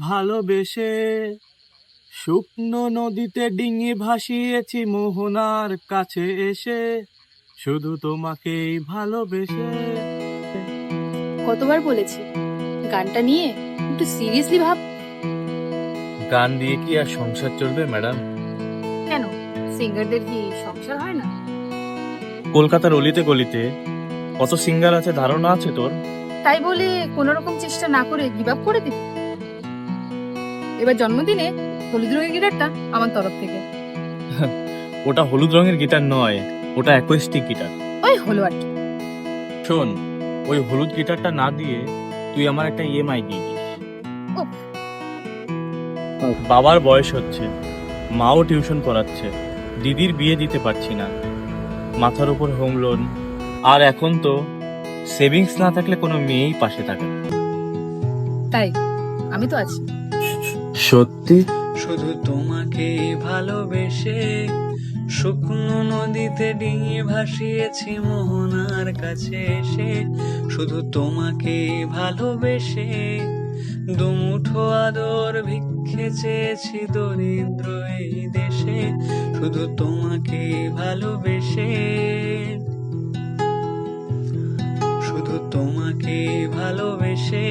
ভালোবেসে, শুকনো নদীতে ডিঙি ভাসিয়েছি মোহনার কাছে এসে, শুধু তোমাকেই ভালোবেসে। কতবার বলেছি গানটা নিয়ে একটু সিরিয়াসলি ভাব। গান দিয়ে কি আর সংসার চলবে ম্যাডাম? কেন, সিঙ্গারদের কি সংসার হয় না? কলকাতার অলিতে গলিতে কত সিঙ্গার আছে ধারণা আছে তোর? তাই বলে কোনো রকম চেষ্টা না করে গিভ আপ করে দিবি? এবার জন্মদিনে হলুদ রঙের গিটারটা আমার তরফ থেকে। ওটা হলুদ রঙের গিটার নয়, ওটা অ্যাকোস্টিক গিটার। ওই হলো আর কি। শোন, ওই হলুদ গিটারটা না দিয়ে তুই আমার একটা ইএমআই দিয়ে দিস। উফ। বাবার বয়স হচ্ছে, মাও টিউশন পড়াচ্ছে, দিদির বিয়ে দিতে পারছি না, মাথার উপর হোম লোন, আর এখন তো সেভিংস না থাকলে কোনো মেয়েই পাশে থাকে না। তাই আমি তো আছি। সত্যি? শুধু তোমাকে ভালোবেসে, শুকনো নদীতে ডিঙি ভাসিয়েছি মোহনার কাছে এসে, শুধু তোমাকে ভালোবেসে, দুমুঠো আদর ভিক্ষে চেয়েছি দরিদ্র এই দেশে, শুধু তোমাকে ভালোবেসে, শুধু তোমাকে ভালোবেসে।